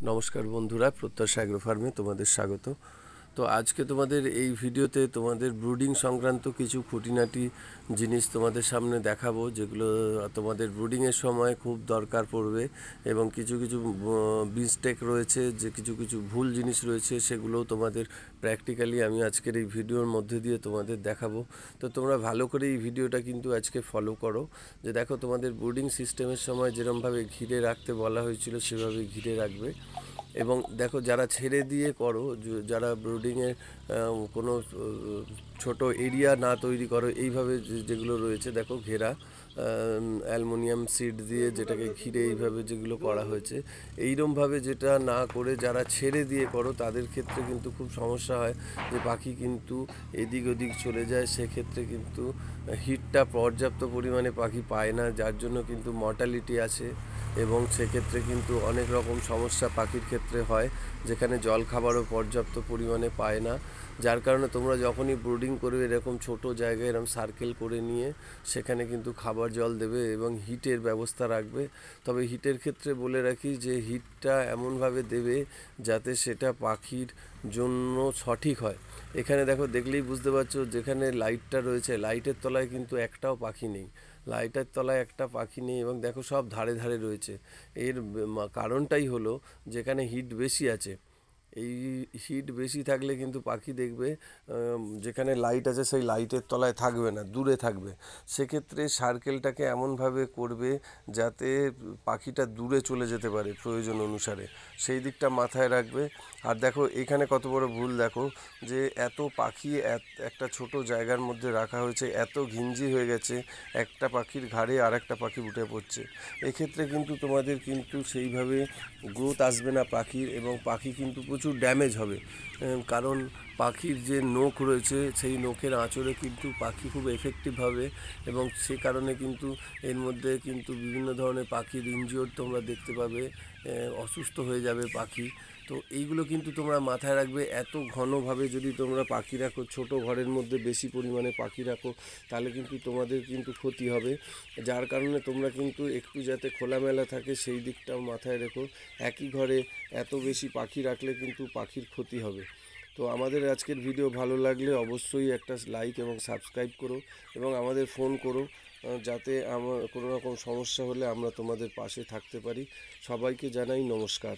নমস্কার বন্ধুরা, প্রত্যাশা অ্যাগ্রো ফার্মে তোমাদের স্বাগত। তো আজকে তোমাদের এই ভিডিওতে তোমাদের ব্রুডিং সংক্রান্ত কিছু খুঁটিনাটি জিনিস তোমাদের সামনে দেখাবো, যেগুলো তোমাদের ব্রুডিংয়ের সময় খুব দরকার পড়বে এবং কিছু কিছু মিস্টেক রয়েছে, যে কিছু কিছু ভুল জিনিস রয়েছে, সেগুলোও তোমাদের প্র্যাকটিক্যালি আমি আজকের এই ভিডিওর মধ্যে দিয়ে তোমাদের দেখাবো। তো তোমরা ভালো করে এই ভিডিওটা কিন্তু আজকে ফলো করো। যে দেখো, তোমাদের ব্রুডিং সিস্টেমের সময় যেরকমভাবে ঘিরে রাখতে বলা হয়েছিল সেভাবে ঘিরে রাখবে। এবং দেখো, যারা ছেড়ে দিয়ে করো, যারা ব্রুডিংয়ে কোনো ছোট এরিয়া না তৈরি করো, এইভাবে যেগুলো রয়েছে দেখো ঘেরা অ্যালুমিনিয়াম সিট দিয়ে যেটাকে ঘিরে এইভাবে যেগুলো করা হয়েছে, এইরমভাবে যেটা না করে যারা ছেড়ে দিয়ে করো তাদের ক্ষেত্রে কিন্তু খুব সমস্যা হয়, যে পাখি কিন্তু এদিক ওদিক চলে যায়। সেক্ষেত্রে কিন্তু হিটটা পর্যাপ্ত পরিমাণে পাখি পায় না, যার জন্য কিন্তু মর্টালিটি আছে এবং সেক্ষেত্রে কিন্তু অনেক রকম সমস্যা পাখির ক্ষেত্রে হয়, যেখানে জল খাবারও পর্যাপ্ত পরিমাণে পায় না। যার কারণে তোমরা যখনই ব্রুডিং করবে এরকম ছোট জায়গায় এরকম সার্কেল করে নিয়ে সেখানে কিন্তু খাবার জল দেবে এবং হিটের ব্যবস্থা রাখবে। তবে হিটের ক্ষেত্রে বলে রাখি যে হিটটা এমনভাবে দেবে যাতে সেটা পাখির জন্য সঠিক হয়। এখানে দেখো, দেখলেই বুঝতে পারছো, যেখানে লাইটটা রয়েছে লাইটের তলায় কিন্তু একটাও পাখি নেই। লাইটের তলায় একটা পাখি নেই এবং দেখো সব ধারে ধারে রয়েছে। এর কারণটাই হলো, যেখানে হিট বেশি আছে, এই হিট বেশি থাকলে কিন্তু পাখি দেখবে যেখানে লাইট আছে সেই লাইটের তলায় থাকবে না, দূরে থাকবে। সেক্ষেত্রে সার্কেলটাকে এমনভাবে করবে যাতে পাখিটা দূরে চলে যেতে পারে প্রয়োজন অনুসারে, সেই দিকটা মাথায় রাখবে। আর দেখো এখানে কত বড় ভুল, দেখো যে এত পাখি একটা ছোট জায়গার মধ্যে রাখা হয়েছে, এত ঘিঞ্জি হয়ে গেছে, একটা পাখির ঘাড়ে আর একটা পাখি উঠে পড়ছে। এক্ষেত্রে কিন্তু তোমাদের কিন্তু সেইভাবে গ্রোথ আসবে না পাখির, এবং পাখি কিন্তু প্রচুর ড্যামেজ হবে। কারণ পাখির যে নখ রয়েছে সেই নখের আঁচড়ে কিন্তু পাখি খুব এফেক্টিভ হবে, এবং সে কারণে কিন্তু এর মধ্যে কিন্তু বিভিন্ন ধরনের পাখির ইনজিওর তোমরা দেখতে পাবে, অসুস্থ হয়ে যাবে পাখি। তো এইগুলো কিন্তু তোমরা মাথায় রাখবে। এত ঘনভাবে যদি তোমরা পাখি রাখো, ছোট ঘরের মধ্যে বেশি পরিমাণে পাখি রাখো, তাহলে কিন্তু তোমাদের কিন্তু ক্ষতি হবে। যার কারণে তোমরা কিন্তু একটু যাতে খোলামেলা থাকে সেই দিকটাও মাথায় রেখো। একই ঘরে এত বেশি পাখি রাখলে কিন্তু পাখির ক্ষতি হবে। তো আমাদের আজকের ভিডিও ভালো লাগলে অবশ্যই একটা লাইক এবং সাবস্ক্রাইব করো, এবং আমাদের ফোন করো, যাতে আমার কোনো রকম সমস্যা হলে আমরা তোমাদের পাশে থাকতে পারি। সবাইকে জানাই নমস্কার।